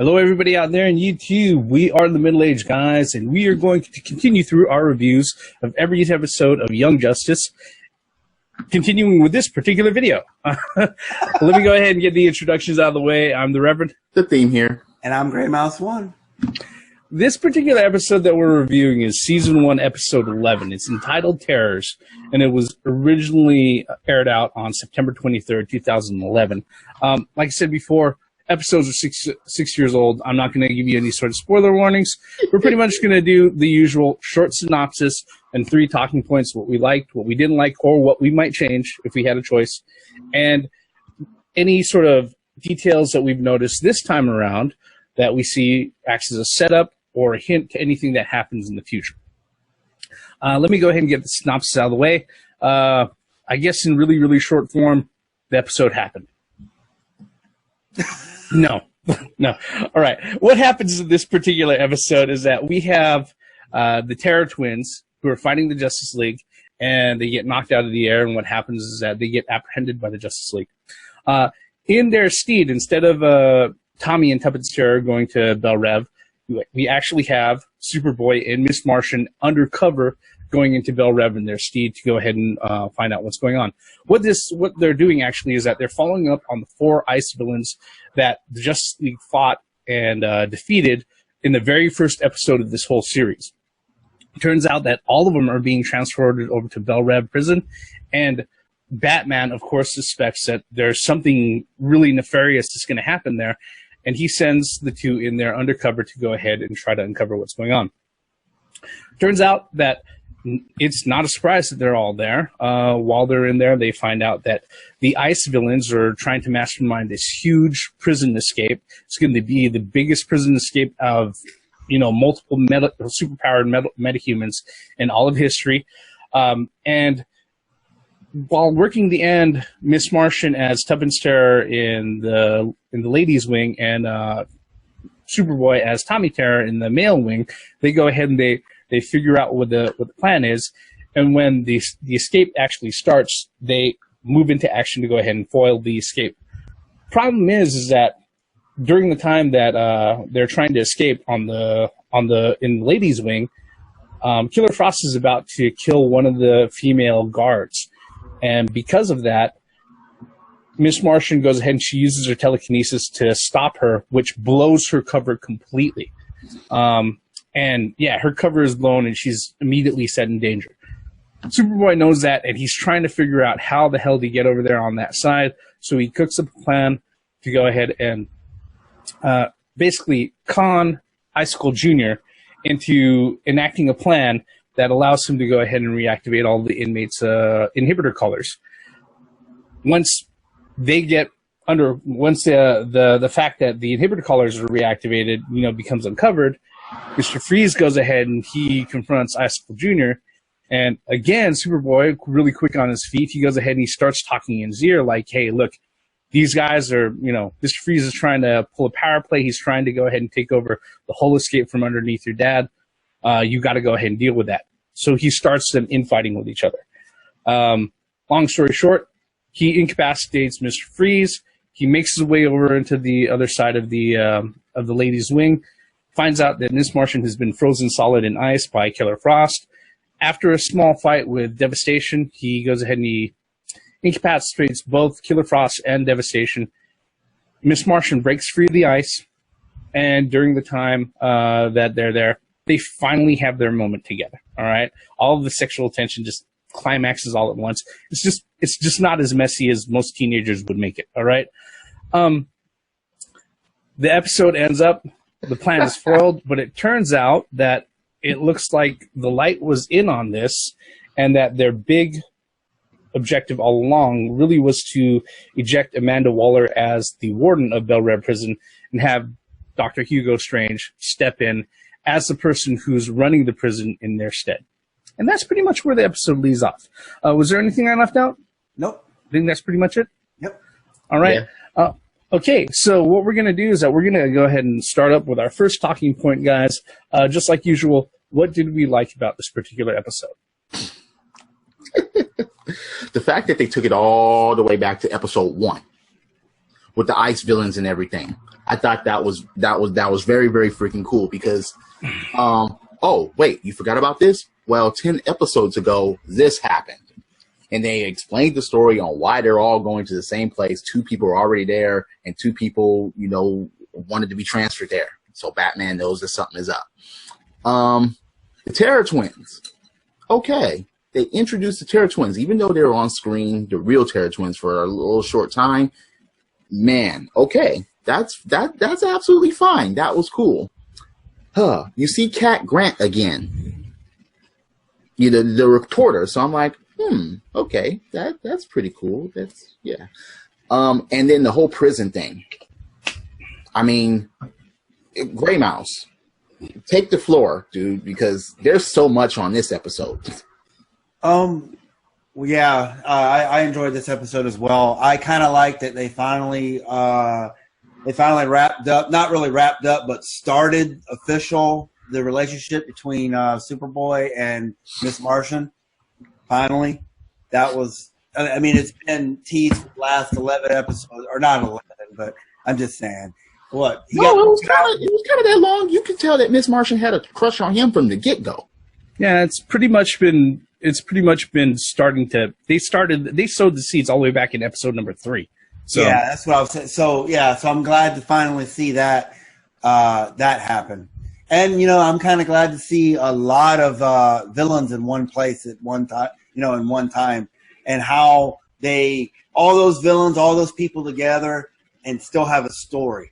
Hello, everybody out there in YouTube. We are the Middle-Aged Guys, and we are going to continue through our reviews of every episode of Young Justice, continuing with this particular video. Let me go ahead and get the introductions out of the way. I'm the Reverend. The theme here. And I'm Grey Mouse 1. This particular episode that we're reviewing is Season 1, Episode 11. It's entitled Terrors, and it was originally aired out on September 23rd, 2011. Like I said before, episodes are six years old. I'm not going to give you any sort of spoiler warnings. We're pretty much going to do the usual short synopsis and 3 talking points, what we liked, what we didn't like, or what we might change if we had a choice, and any sort of details that we've noticed this time around that we see acts as a setup or a hint to anything that happens in the future. Let me go ahead and get the synopsis out of the way. I guess in really, really short form, the episode happened. No. All right. What happens in this particular episode is that we have the Terror Twins who are fighting the Justice League, and they get knocked out of the air, and what happens is that they get apprehended by the Justice League. In their stead, instead of Tommy and Tuppence Terror going to Belle Rev, we actually have Superboy and Miss Martian undercover going into Belle Rev in their steed to go ahead and find out what's going on. What they're doing actually is that they're following up on the 4 ice villains that the Justice League fought and defeated in the very first episode of this whole series. It turns out that all of them are being transported over to Belle Rev prison, and Batman, of course, suspects that there's something really nefarious that's going to happen there, and he sends the 2 in there undercover to go ahead and try to uncover what's going on. Turns out that it's not a surprise that they're all there. While they're in there, they find out that the ICE villains are trying to mastermind this huge prison escape. It's going to be the biggest prison escape of, multiple superpowered metahumans in all of history. And while working the end, Miss Martian as Tuppence Terror in the ladies' wing and Superboy as Tommy Terror in the male wing, they go ahead and they figure out what the plan is, and when the escape actually starts, they move into action to go ahead and foil the escape. Problem is that during the time that they're trying to escape in the ladies' wing, Killer Frost is about to kill one of the female guards, and because of that, Miss Martian goes ahead and she uses her telekinesis to stop her, which blows her cover completely. And yeah, her cover is blown and she's immediately set in danger. Superboy knows that, and he's trying to figure out how the hell to get over there on that side. So he cooks up a plan to go ahead and basically con Icicle Jr. into enacting a plan that allows him to go ahead and reactivate all the inmates' inhibitor collars. Once they get once the fact that the inhibitor collars are reactivated, becomes uncovered, Mr. Freeze goes ahead and he confronts Icicle Jr. And again, Superboy, really quick on his feet, he goes ahead and he starts talking in his ear like, hey, look, these guys are, Mr. Freeze is trying to pull a power play. He's trying to go ahead and take over the whole escape from underneath your dad. You got to go ahead and deal with that. So he starts them infighting with each other. Long story short, he incapacitates Mr. Freeze. He makes his way over into the other side of the ladies' wing, finds out that Miss Martian has been frozen solid in ice by Killer Frost. After a small fight with Devastation, he goes ahead and he incapacitates both Killer Frost and Devastation. Miss Martian breaks free of the ice, and during the time that they're there, they finally have their moment together. All right, all of the sexual tension just climaxes all at once. It's just not as messy as most teenagers would make it. All right, the episode ends up. The plan is foiled, but it turns out that it looks like the light was in on this, and that their big objective all along really was to eject Amanda Waller as the warden of Belle Rev Prison and have Dr. Hugo Strange step in as the person who's running the prison in their stead. And that's pretty much where the episode leaves off. Was there anything I left out? Nope. I think that's pretty much it? Yep. All right. Yeah. Okay, so what we're going to do is that we're going to go ahead and start up with our first talking point, guys. Just like usual, what did we like about this particular episode? The fact that they took it all the way back to episode 1 with the ice villains and everything. I thought that was very, very freaking cool because, oh, wait, you forgot about this? Well, 10 episodes ago, this happened. And they explained the story on why they're all going to the same place. 2 people are already there, and 2 people, you know, wanted to be transferred there. So Batman knows that something is up. The Terror Twins. Okay. They introduced the Terror Twins, even though they were on screen, the real Terror Twins, for a little short time. Man, okay. That's absolutely fine. That was cool. You see Cat Grant again. The reporter. So I'm like, okay, that's pretty cool. That's, yeah. And then the whole prison thing. I mean, Gray Mouse, take the floor, dude, because there's so much on this episode. Well, yeah, I enjoyed this episode as well. I kind of liked that they finally wrapped up, not really wrapped up, but started the relationship between Superboy and Miss Martian. Finally, that was, I mean, it's been teased for the last 11 episodes, or not 11, but I'm just saying. What? No, it was kind of that long. You could tell that Miss Martian had a crush on him from the get-go. Yeah, it's pretty much been starting to. They sowed the seeds all the way back in episode number 3. So yeah, that's what I was saying. So yeah, so I'm glad to finally see that happen. And I'm kind of glad to see a lot of villains in one place at one time. In one time, and how all those villains, all those people together, and still have a story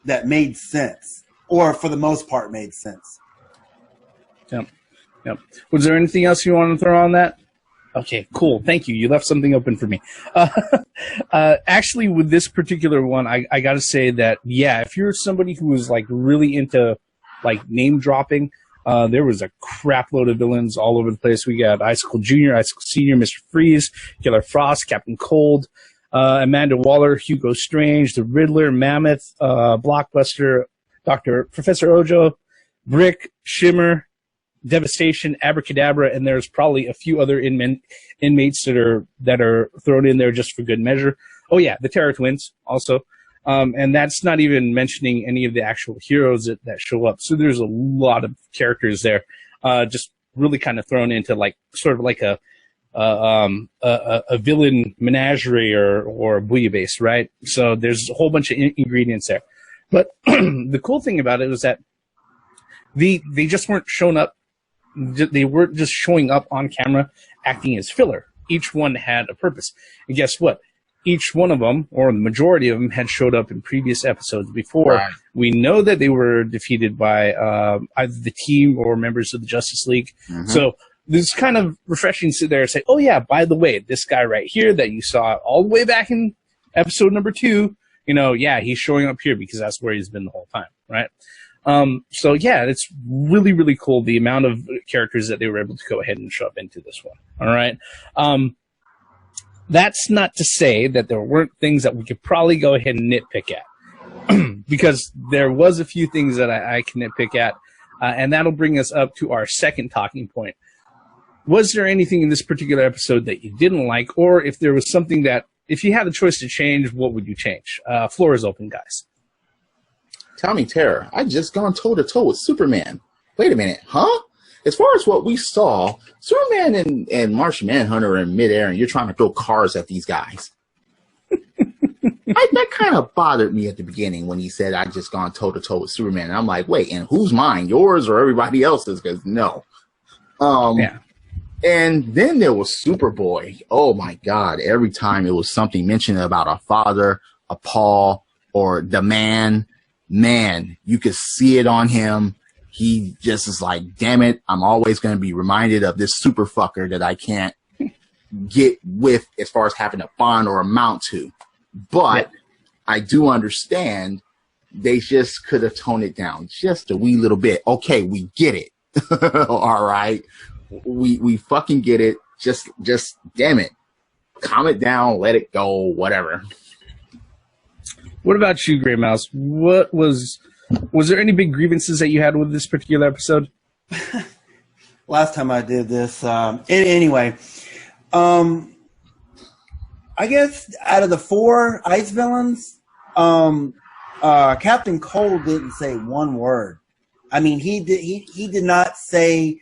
that made sense, or for the most part made sense. Yep. Was there anything else you want to throw on that? Okay, cool. Thank you. You left something open for me. Actually, with this particular one, I got to say that, yeah, if you're somebody who is like really into like name dropping, there was a crap load of villains all over the place. We got Icicle Jr., Icicle Sr., Mr. Freeze, Killer Frost, Captain Cold, Amanda Waller, Hugo Strange, the Riddler, Mammoth, Blockbuster, Professor Ojo, Brick, Shimmer, Devastation, Abracadabra, and there's probably a few other inmates that are thrown in there just for good measure. Oh yeah, the Terror Twins also. And that's not even mentioning any of the actual heroes that show up. So there's a lot of characters there, just really kind of thrown into like sort of like a villain menagerie or a bouillabaisse, right? So there's a whole bunch of ingredients there. But the cool thing about it was that they just weren't showing up. They weren't just showing up on camera acting as filler. Each one had a purpose. And guess what? Each one of them, or the majority of them, had showed up in previous episodes before. Right. We know that they were defeated by either the team or members of the Justice League. Mm-hmm. So this is kind of refreshing to sit there and say, oh yeah, by the way, this guy right here that you saw all the way back in episode number 2, yeah, he's showing up here because that's where he's been the whole time, right? So yeah, it's really, really cool the amount of characters that they were able to go ahead and show up into this one. All right. That's not to say that there weren't things that we could probably go ahead and nitpick at, because there was a few things that I can nitpick at, and that'll bring us up to our second talking point. Was there anything in this particular episode that you didn't like, or if there was something that, if you had the choice to change, what would you change? Floor is open, guys. Tommy Terror, I just gone toe-to-toe with Superman. Wait a minute, huh? As far as what we saw, Superman and Martian Manhunter are in midair, and you're trying to throw cars at these guys. That kind of bothered me at the beginning when he said, I just gone toe-to-toe with Superman. And I'm like, wait, and whose mine? Yours or everybody else's? Because no. Yeah. And then there was Superboy. Oh, my God. Every time it was something mentioned about a father, a Paul, or the man, you could see it on him. He just is like, damn it, I'm always going to be reminded of this super fucker that I can't get with as far as having a bond or amount to. But I do understand they just could have toned it down just a wee little bit. Okay, we get it. All right. We fucking get it. Just damn it. Calm it down, let it go, whatever. What about you, Grey Mouse? Was there any big grievances that you had with this particular episode? Last time I did this, anyway, I guess out of the 4 ice villains, Captain Cole didn't say one word. I mean, he did not say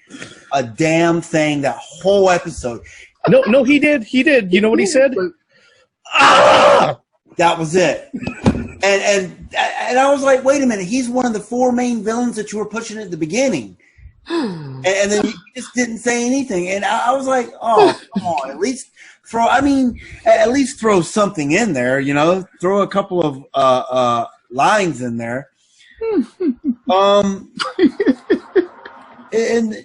a damn thing that whole episode. No, he did. He did. You know what he said? Ah! That was it. And I was like, wait a minute. He's one of the 4 main villains that you were pushing at the beginning. And then you just didn't say anything. And I was like, oh, come on. At least throw something in there, you know, throw a couple of lines in there. And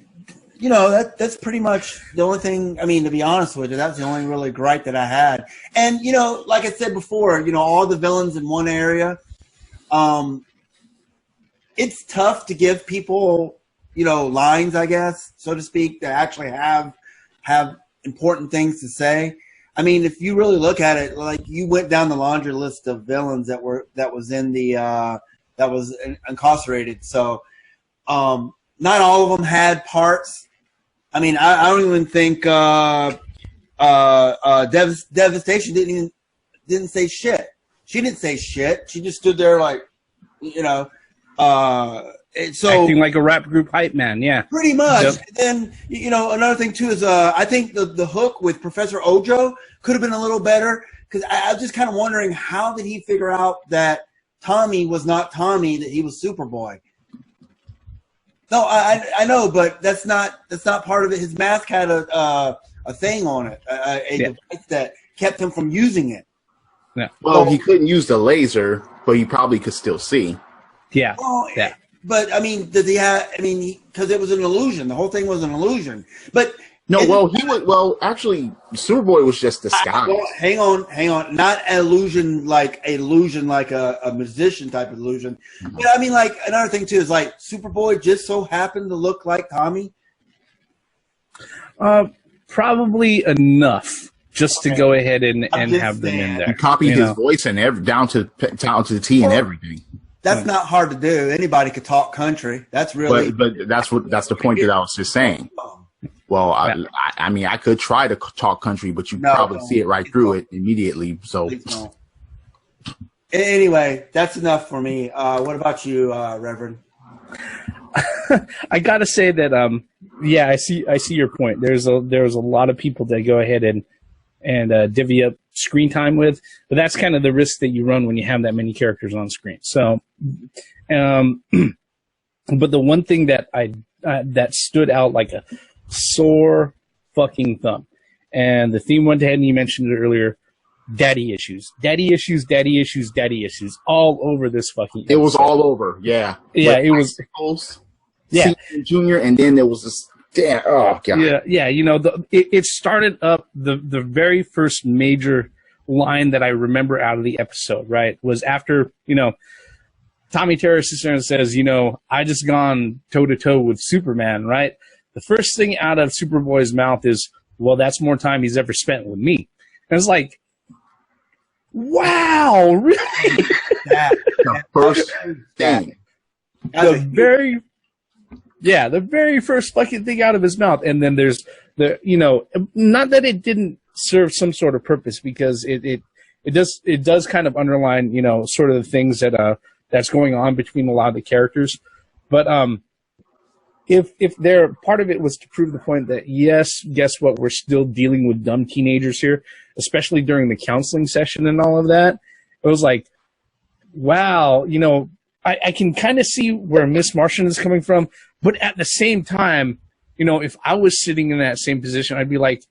you know, that's pretty much the only thing. I mean, to be honest with you, that's the only really gripe that I had. And you know, like I said before, you know, all the villains in one area. It's tough to give people, you know, lines, I guess, so to speak, that actually have important things to say. I mean, if you really look at it, like you went down the laundry list of villains that was incarcerated. So, not all of them had parts. I mean, I don't even think Devastation didn't say shit. She didn't say shit. She just stood there like, you know, so acting like a rap group hype man. Yeah, pretty much. Yep. And then, you know, another thing too is I think the hook with Professor Ojo could have been a little better, because I was just kind of wondering, how did he figure out that Tommy was not Tommy, that he was Superboy? No, I know, but that's not part of it. His mask had a thing on it, a device that kept him from using it. Yeah. Well, he couldn't use the laser, but he probably could still see. Yeah. Well, yeah. But I mean, did he have? I mean, because it was an illusion. The whole thing was an illusion. But no, well, he was. Well, actually, Superboy was just disguised. Well, hang on. Not illusion like a musician type of illusion. Mm-hmm. But I mean, like, another thing too is like Superboy just so happened to look like Tommy. Probably enough just to go ahead and have them in there. He copied his voice and down to the T and everything. That's not hard to do. Anybody could talk country. That's really. But that's the point that I was just saying. Well, I mean, I could try to talk country, but you probably see it right through it immediately. So, anyway, that's enough for me. What about you, Reverend? I gotta say that, yeah, I see your point. There's a lot of people that go ahead and divvy up screen time with, but that's kind of the risk that you run when you have that many characters on screen. So, but the one thing that that stood out like a sore fucking thumb, and the theme went ahead and you mentioned it earlier, daddy issues all over this fucking episode. It was all over. Yeah. It was Junior, and then there was this oh god. Yeah, you know, it started up the very first major line that I remember out of the episode, right, was after, you know, Tommy Terra sits there and says, you know, I just gone toe to toe with Superman, right? The first thing out of Superboy's mouth is, well, that's more time he's ever spent with me. And it's like, wow, really? The first thing. The very first fucking thing out of his mouth. And then there's you know, not that it didn't serve some sort of purpose, because it does kind of underline, you know, sort of the things that that's going on between a lot of the characters. But if their part of it was to prove the point that, yes, guess what, we're still dealing with dumb teenagers here, especially during the counseling session and all of that, it was like, wow, you know, I can kind of see where Miss Martian is coming from, but at the same time, you know, if I was sitting in that same position, I'd be like,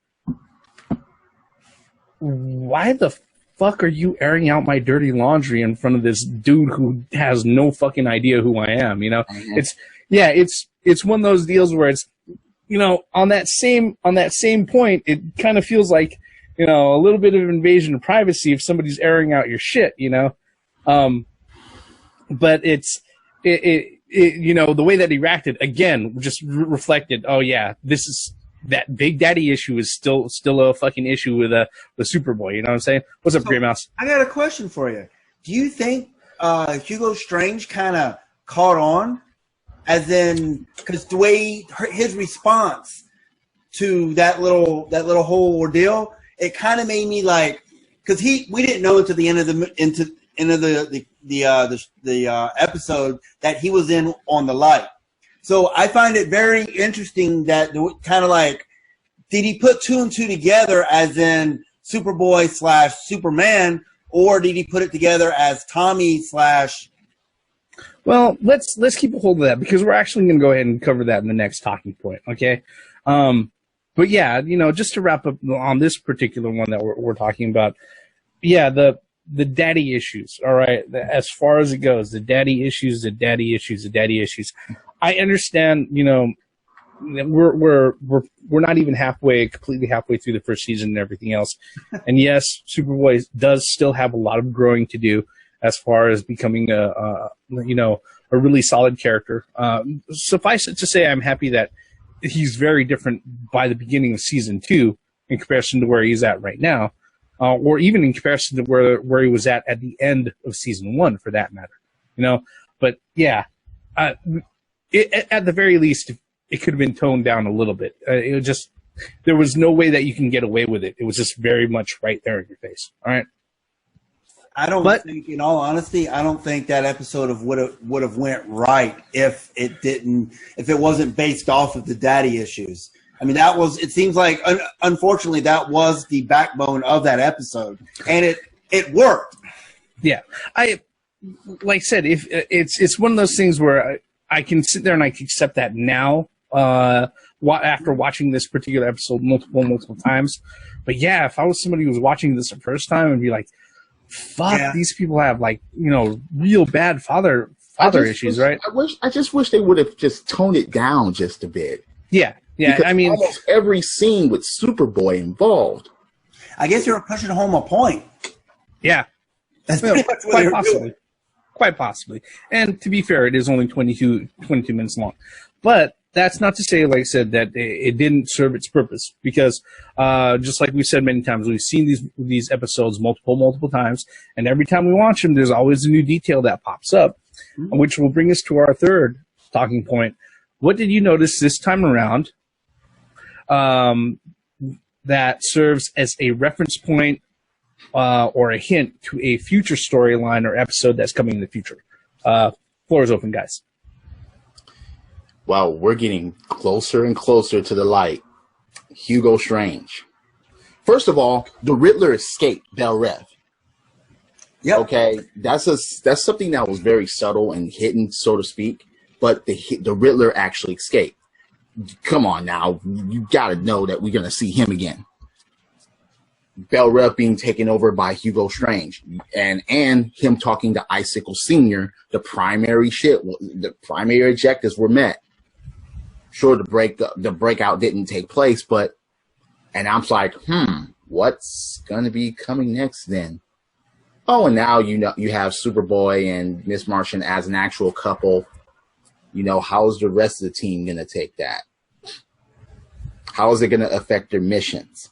why the fuck are you airing out my dirty laundry in front of this dude who has no fucking idea who I am? You know, it's one of those deals where it's, you know, on that same point, it kind of feels like, you know, a little bit of invasion of privacy if somebody's airing out your shit, you know. But it you know, the way that he reacted again just reflected, oh yeah, this is, that Big Daddy issue is still a fucking issue with Superboy. You know what I'm saying? What's up, Grey Mouse? I got a question for you. Do you think Hugo Strange kind of caught on, as in, because the way his response to that little whole ordeal, it kind of made me like, because we didn't know until the end of into the episode that he was in on the light. So I find it very interesting that kind of like, did he put two and two together as in Superboy / Superman, or did he put it together as Tommy / Well, let's keep a hold of that, because we're actually going to go ahead and cover that in the next talking point, okay? But yeah, just to wrap up on this particular one that we're talking about, yeah, the daddy issues, all right? As far as it goes, the daddy issues. I understand, we're not even completely halfway through the first season and everything else. And yes, Superboy does still have a lot of growing to do as far as becoming a really solid character. Suffice it to say, I'm happy that he's very different by the beginning of season 2 in comparison to where he's at right now, or even in comparison to where he was at the end of season 1, for that matter. But yeah, at the very least, it could have been toned down a little bit. There was no way that you can get away with it. It was just very much right there in your face. All right. I don't think, in all honesty, I don't think that episode would have went right if it wasn't based off of the daddy issues. I mean, it seems like, unfortunately, that was the backbone of that episode, and it worked. Yeah. Like I said, if it's one of those things where I can sit there and I can accept that now, after watching this particular episode multiple times. But yeah, if I was somebody who was watching this the first time and be like, fuck, these people have real bad father issues, right? I just wish they would have just toned it down just a bit. Yeah. Because I mean, almost every scene with Superboy involved. I guess you were pushing home a point. Yeah. That's pretty much what they were doing. Quite possibly. And to be fair, it is only 22 minutes long. But that's not to say, like I said, that it didn't serve its purpose, because just like we said many times, we've seen these episodes multiple times, and every time we watch them, there's always a new detail that pops up, which will bring us to our third talking point. What did you notice this time around that serves as a reference point or a hint to a future storyline or episode that's coming in the future? Floor is open, guys. Well, we're getting closer and closer to the light. Hugo Strange. First of all, the Riddler escaped Bel Rev. Yep. Okay, that's something that was very subtle and hidden, so to speak. But the Riddler actually escaped. Come on now, you gotta know that we're gonna see him again. Bel Rev being taken over by Hugo Strange, and him talking to Icicle Senior. The primary objectives were met. Sure, the breakout didn't take place, and I'm like, what's gonna be coming next then? Oh, and now you have Superboy and Miss Martian as an actual couple. How's the rest of the team gonna take that? How is it gonna affect their missions?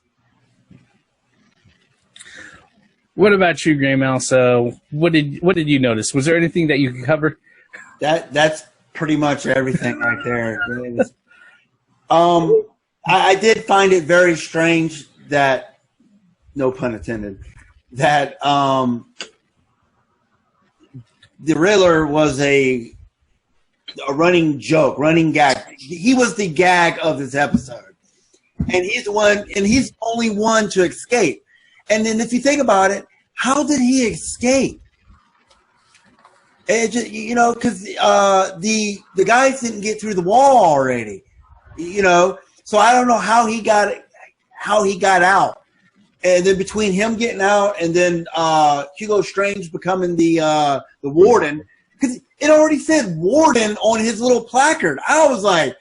What about you, Gray Mouse? What did you notice? Was there anything that you could cover? That's pretty much everything right there. I did find it very strange that, no pun intended, that the Riddler was a running joke, running gag. He was the gag of this episode, and he's the only one to escape. And then if you think about it, how did he escape? It just, because the guys didn't get through the wall already, So I don't know how he got out. And then between him getting out and then Hugo Strange becoming the warden, because it already said warden on his little placard. I was like,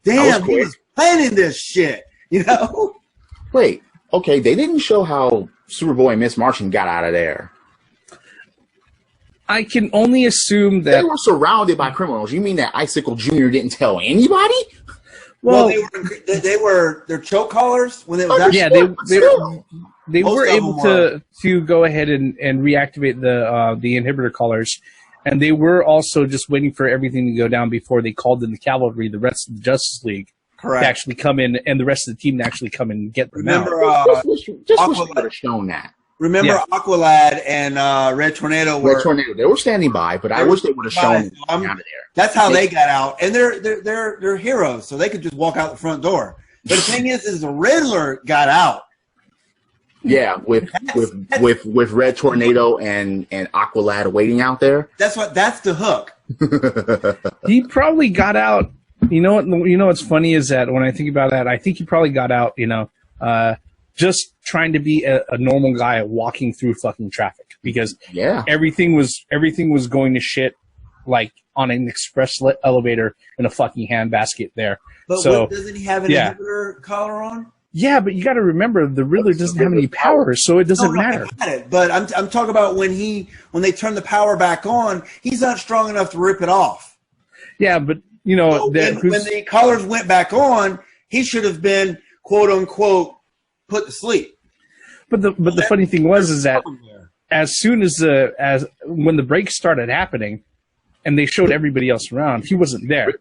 damn, he was planning this shit, Wait, okay, they didn't show how Superboy and Miss Martian got out of there. I can only assume that they were surrounded by criminals. You mean that Icicle Jr. didn't tell anybody? Well, they were their choke collars when they was yeah, they were able to go ahead and reactivate the inhibitor collars, and they were also just waiting for everything to go down before they called in the cavalry, the rest of the Justice League, to actually come in, and the rest of the team to actually come in and get them out. Just wish we would have shown that. remember Aqualad and Red Tornado were They were standing by, but I wish they would have shown them out of there. That's how they got out, and they're heroes, so they could just walk out the front door. But the thing is the Riddler got out. Yeah, with Red Tornado and Aqualad waiting out there. That's the hook. He probably got out. You know what's funny is that when I think about that, I think he probably got out. Just trying to be a normal guy walking through fucking traffic because everything was going to shit like on an express elevator in a fucking handbasket there. But doesn't he have an inhibitor collar on? Yeah, but you got to remember the Riddler doesn't have any powers, so it doesn't matter. I got it. But I'm talking about when they turn the power back on, he's not strong enough to rip it off. Yeah, but when the collars went back on, he should have been quote unquote put to sleep. But the funny thing was that as soon as when the break started happening, and they showed everybody else around, he wasn't there.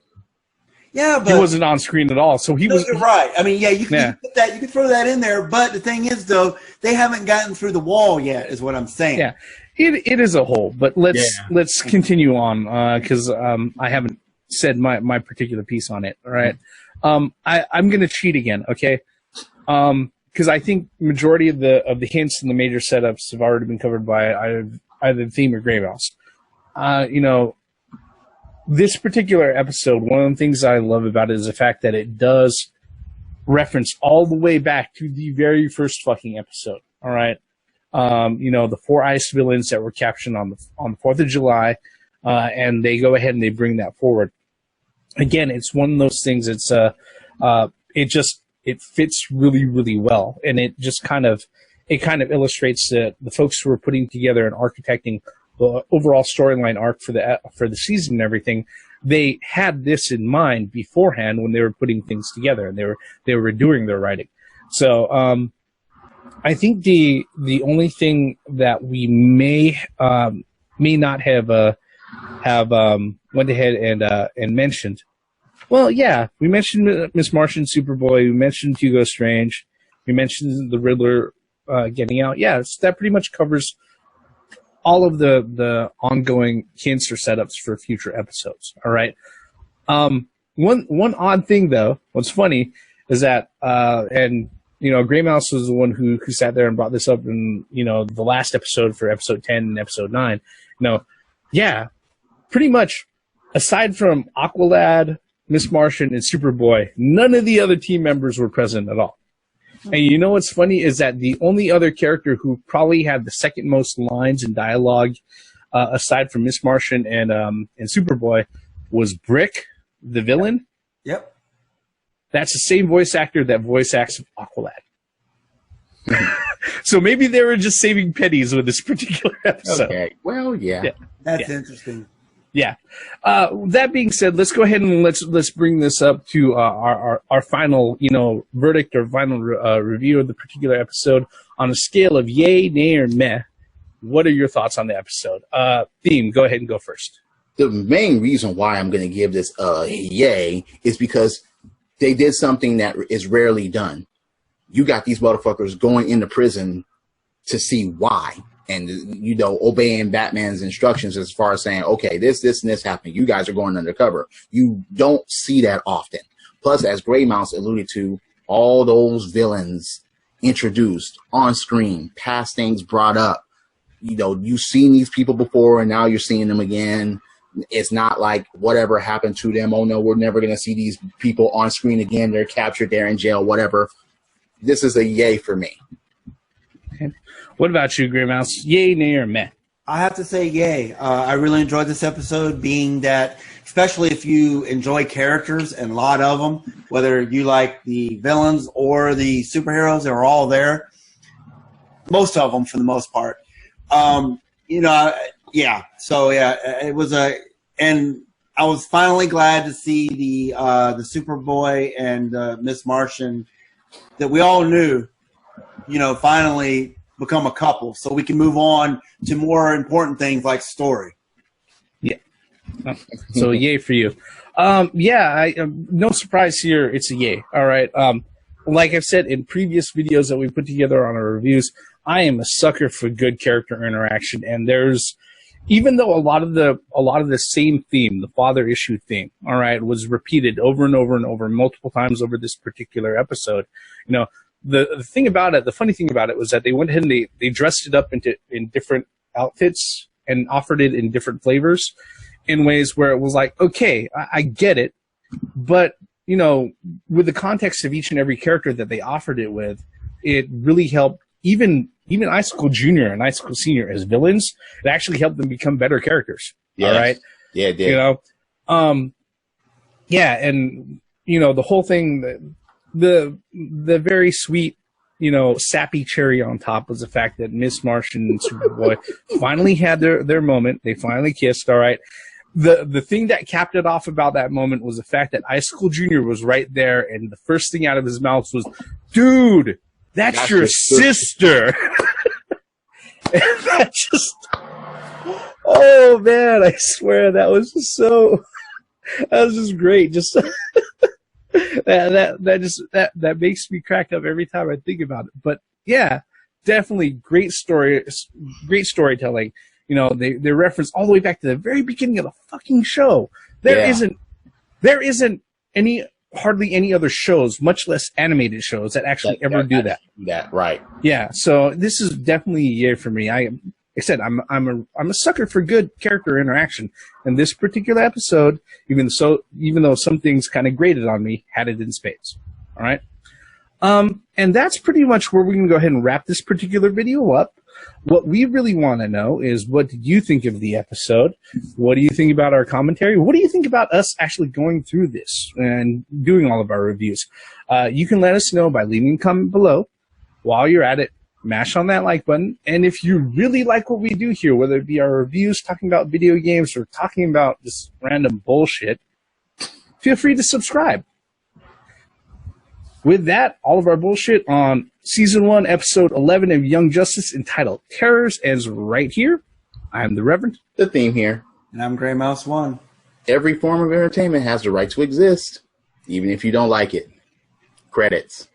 Yeah, but he wasn't on screen at all. So you're right. I mean, you can put that, you can throw that in there. But the thing is, though, they haven't gotten through the wall yet. Is what I'm saying. Yeah, it is a hole. But let's continue on because I haven't said my particular piece on it. All right, I'm going to cheat again. Okay, because I think majority of the hints and the major setups have already been covered by either the theme or Grey Mouse. This particular episode, one of the things I love about it is the fact that it does reference all the way back to the very first fucking episode. All right. The 4 ice villains that were captured on the 4th of July. And they go ahead and they bring that forward. Again, it's one of those things. It fits really, really well. And it just kind of illustrates the folks who are putting together and architecting the overall storyline arc for the season and everything. They had this in mind beforehand when they were putting things together and they were doing their writing. So I think the only thing that we may not have went ahead and mentioned. Well, yeah, we mentioned Miss Martian, Superboy. We mentioned Hugo Strange. We mentioned the Riddler getting out. Yeah, that pretty much covers all of the ongoing hints or setups for future episodes. All right. One odd thing though, what's funny is that, Grey Mouse was the one who sat there and brought this up in, the last episode for episode 10 and episode 9. Pretty much aside from Aqualad, Miss Martian, and Superboy, none of the other team members were present at all. And you know what's funny is that the only other character who probably had the second most lines in dialogue, aside from Miss Martian and Superboy, was Brick, the villain. Yep. That's the same voice actor that voice acts Aqualad. So maybe they were just saving pennies with this particular episode. Okay. Well, yeah. That's interesting. Yeah. That being said, let's go ahead and let's bring this up to our final, verdict or final review of the particular episode on a scale of yay, nay, or meh. What are your thoughts on the episode? Theme, go ahead and go first. The main reason why I'm going to give this a yay is because they did something that is rarely done. You got these motherfuckers going into prison to see why. And, obeying Batman's instructions as far as saying, okay, this, and this happened. You guys are going undercover. You don't see that often. Plus, as Grey Mouse alluded to, all those villains introduced on screen, past things brought up. You've seen these people before and now you're seeing them again. It's not like whatever happened to them. Oh, no, we're never going to see these people on screen again. They're captured. They're in jail, whatever. This is a yay for me. What about you, Grey Mouse? Yay, nay, or meh? I have to say yay. I really enjoyed this episode, being that, especially if you enjoy characters, and a lot of them, whether you like the villains or the superheroes, they're all there. Most of them, for the most part. Yeah. So, it was and I was finally glad to see the Superboy and Miss Martian that we all knew, finally become a couple, so we can move on to more important things like story. Yeah. So yay for you. No surprise here. It's a yay. All right. Like I've said in previous videos that we put together on our reviews, I am a sucker for good character interaction, and there's, even though a lot of the same theme, the father issue theme, all right, was repeated over and over and over multiple times over this particular episode, you know, the thing about it, the funny thing about it was that they went ahead and they dressed it up in different outfits and offered it in different flavors in ways where it was like, okay, I get it, but, you know, with the context of each and every character that they offered it with, it really helped even Icicle Jr. and Icicle Sr. as villains. It actually helped them become better characters. Yes. All right? Yeah, it did. You know? Yeah, and, you know, the whole thing, the very sweet, you know, sappy cherry on top was the fact that Miss Martian and Superboy finally had their moment. They finally kissed, all right? The thing that capped it off about that moment was the fact that Icicle Jr. was right there, and the first thing out of his mouth was, dude, that's your sister. And that just, oh man, I swear that was just great. Just that makes me crack up every time I think about it. But yeah, definitely great storytelling. You know, they reference all the way back to the very beginning of the fucking show. There isn't hardly any other shows, much less animated shows, that actually ever do that. Right. Yeah. So this is definitely a year for me. Like I said, I'm a sucker for good character interaction, and this particular episode, even though some things kind of grated on me, had it in spades. All right. And that's pretty much where we can go ahead and wrap this particular video up. What we really want to know is, what did you think of the episode? What do you think about our commentary? What do you think about us actually going through this and doing all of our reviews? You can let us know by leaving a comment below. While you're at it, mash on that like button. And if you really like what we do here, whether it be our reviews, talking about video games, or talking about just random bullshit, feel free to subscribe. With that, all of our bullshit on Season 1, Episode 11 of Young Justice, entitled Terrors, ends right here. I'm the Reverend. The Theme here. And I'm Grey Mouse 1. Every form of entertainment has the right to exist, even if you don't like it. Credits.